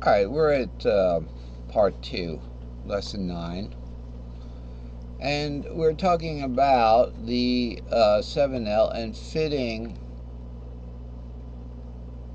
Alright, we're at part 2, lesson 9, and we're talking about the 7L and fitting.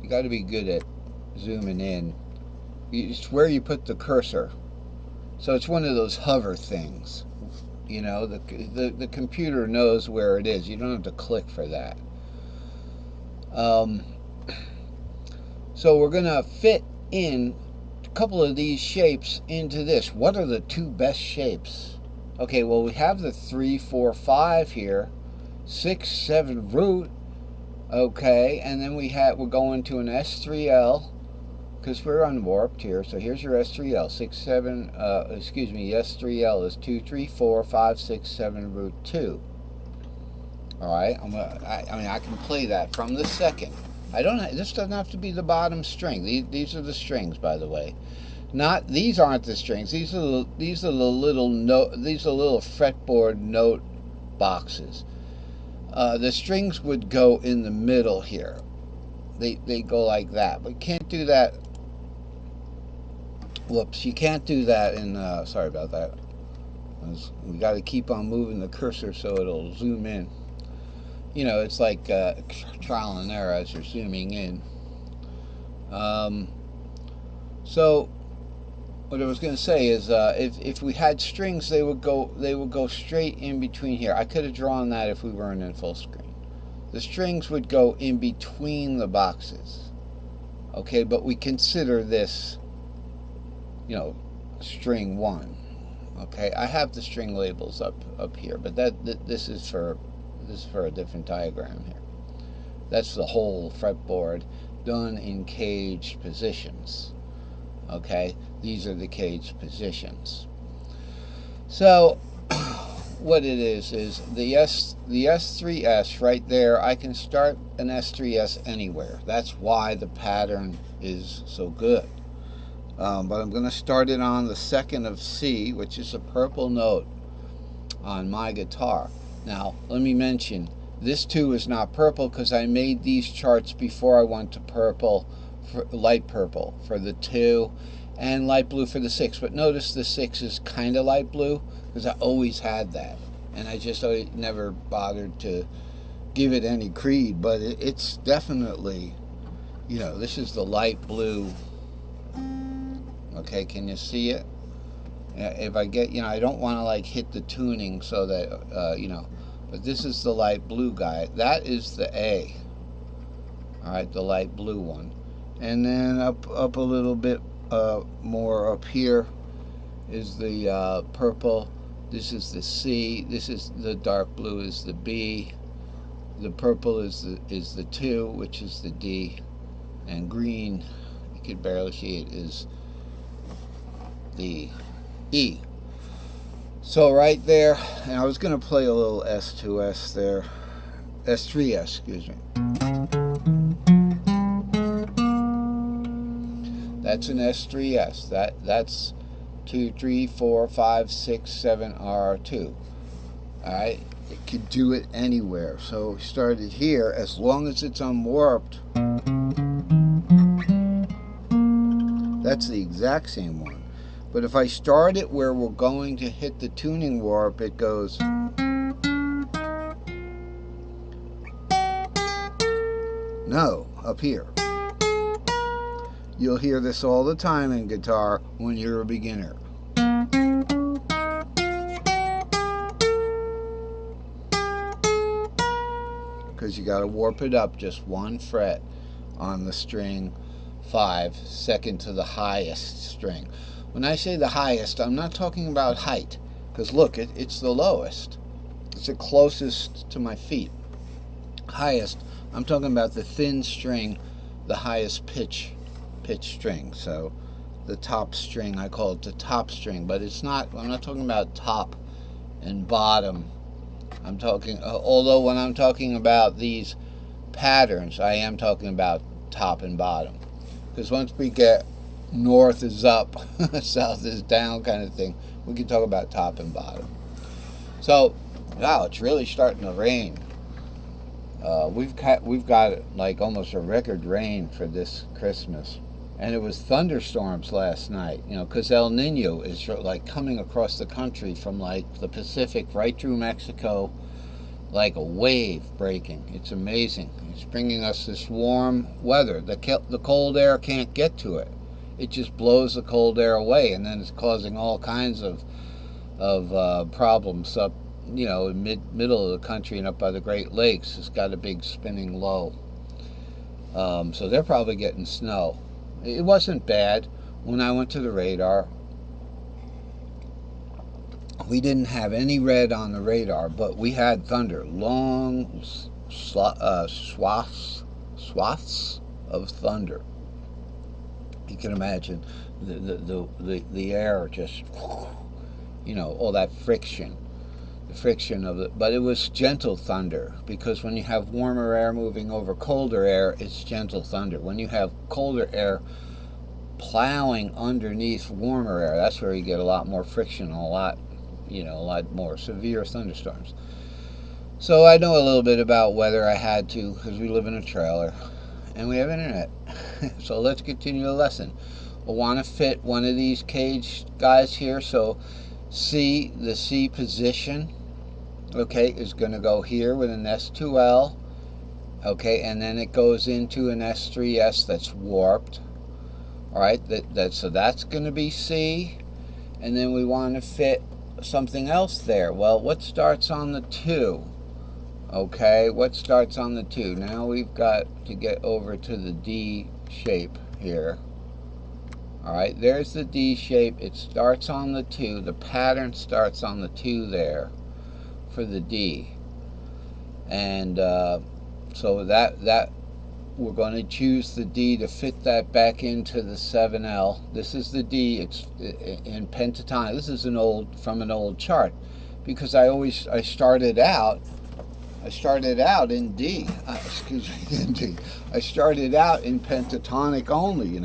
You got to be good at zooming in. It's where you put the cursor. So it's one of those hover things. You know, the computer knows where it is. You don't have to click for that. So we're going to fit in a couple of these shapes into this. What are the two best shapes? Okay, well, we have the 3, 4, 5 here, 6, 7 root. Okay, and then we're going to an S3L because we're unwarped here. So here's your S3L, 6, 7. Excuse me, S3L is 2, 3, 4, 5, 6, 7 root 2. All right, I mean, I can play that from the second. This doesn't have to be the bottom string. These are the strings, by the way. These aren't the strings. These are the little fretboard note boxes. The strings would go in the middle here. They go like that. But you can't do that. Whoops! You can't do that in. Sorry about that. We got to keep on moving the cursor so it'll zoom in. You know, it's like trial and error as you're zooming in. So what I was going to say is, if we had strings, they would go straight in between here. I could have drawn that if we weren't in full screen. The strings would go in between the boxes. Okay, but we consider this, you know, string 1. Okay, I have the string labels up here, but this is for a different diagram here. That's the whole fretboard done in caged positions. Okay, these are the caged positions. So what it is the S3S right there. I can start an S3S anywhere. That's why the pattern is so good. But I'm going to start it on the 2nd of C, which is a purple note on my guitar. Now, let me mention, this too is not purple because I made these charts before I went to purple, light purple for the 2, and light blue for the 6. But notice the 6 is kind of light blue because I always had that, and I just never bothered to give it any creed. But it's definitely, you know, this is the light blue. Okay, can you see it? If I get, you know, I don't want to like hit the tuning so that, you know, but this is the light blue guy. That is the A. All right, the light blue one. And then up a little bit more up here is the purple. This is the C. This is the dark blue is the B. The purple is the 2, which is the D. And green, you can barely see it, is the E. So right there, and I was going to play a little S2S there, S3S, excuse me. That's an S3S. That's 2, 3, 4, 5, 6, 7 R2. All right, it could do it anywhere. So we started here. As long as it's unwarped, that's the exact same one. But if I start it where we're going to hit the tuning warp, it goes. No, up here. You'll hear this all the time in guitar when you're a beginner. Because you got to warp it up just 1 fret on the string 5, second to the highest string. When I say the highest, I'm not talking about height, because look, it's the lowest. It's the closest to my feet. Highest, I'm talking about the thin string, the highest pitch string. So the top string, I call it the top string, but I'm not talking about top and bottom. I'm talking, although when I'm talking about these patterns, I am talking about top and bottom. Because once we get north is up, south is down kind of thing, we can talk about top and bottom. So, wow, it's really starting to rain. We've got like almost a record rain for this Christmas. And it was thunderstorms last night, because El Nino is like coming across the country from like the Pacific right through Mexico, like a wave breaking. It's amazing. It's bringing us this warm weather. The cold air can't get to it. It just blows the cold air away, and then it's causing all kinds of problems up, in middle of the country and up by the Great Lakes. It's got a big spinning low. So they're probably getting snow. It wasn't bad when I went to the radar. We didn't have any red on the radar, but we had thunder, long swaths of thunder. You can imagine the air just, all that friction, the friction of it. But it was gentle thunder, because when you have warmer air moving over colder air, it's gentle thunder. When you have colder air plowing underneath warmer air, that's where you get a lot more friction, a lot more severe thunderstorms. So I know a little bit about weather. I had to, because we live in a trailer and we have internet. So let's continue the lesson. I want to fit one of these cage guys here. So the C position, okay, is going to go here with an S2L, okay, and then it goes into an S3S that's warped. All right, so that's going to be C, and then we want to fit something else there. Well, what starts on the 2? Okay, what starts on the 2? Now we've got to get over to the D shape here. All right, there's the D shape. It starts on the 2. The pattern starts on the 2 there for the D. And so that we're going to choose the D to fit that back into the 7L. This is the D. It's in pentatonic. This is from an old chart, because I started out in D. Excuse me, in D. I started out in pentatonic only,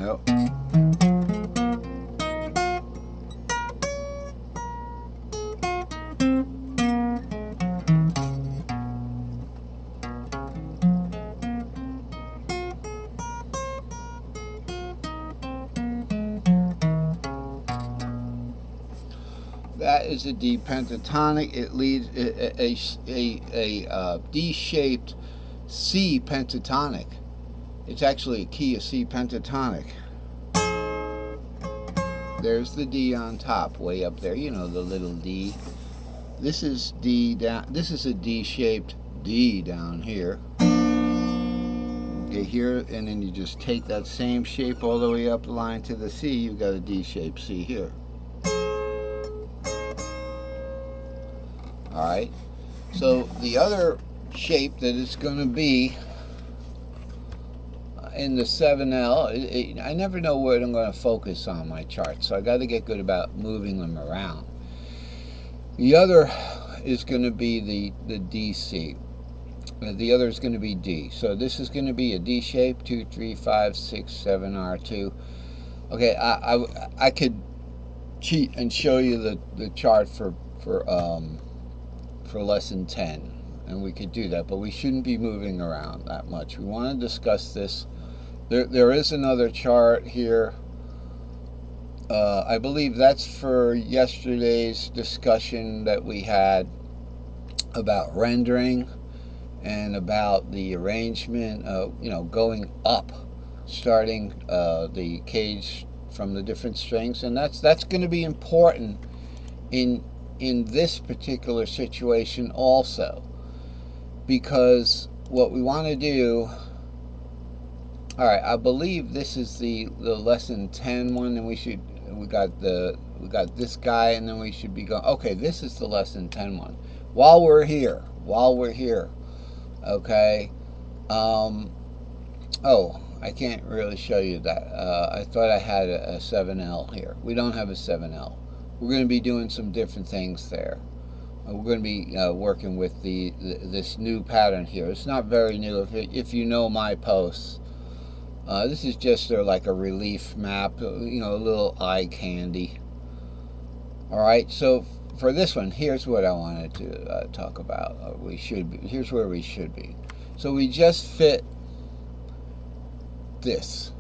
That is a D pentatonic. It leads a D-shaped C pentatonic. It's actually a key of C pentatonic. There's the D on top, way up there. The little D. This is D down. This is a D-shaped D down here. Okay, here, and then you just take that same shape all the way up the line to the C. You've got a D-shaped C here. All right. So the other shape that it's going to be in the 7L, I never know where I'm going to focus on my chart, so I got to get good about moving them around. The other is going to be the DC. The other is going to be D. So this is going to be a D shape, 2, 3, 5, 6, 7, R2. Okay, I could cheat and show you the chart for lesson 10, and we could do that, but we shouldn't be moving around that much. We want to discuss this. There is another chart here. I believe that's for yesterday's discussion that we had about rendering and about the arrangement, going up, starting the cage from the different strings, and that's going to be important in this particular situation also, because what we want to do. All right, I believe this is the lesson 10 one, and we got this guy, and then we should be going. Okay, this is the lesson 10 one. While we're here, okay. Oh, I can't really show you that. I thought I had a 7L here. We don't have a 7L. We're going to be doing some different things there. We're going to be working with this new pattern here. It's not very new. If you know my posts, this is just like a relief map, a little eye candy. All right, so for this one, here's what I wanted to talk about. Here's where we should be. So we just fit this.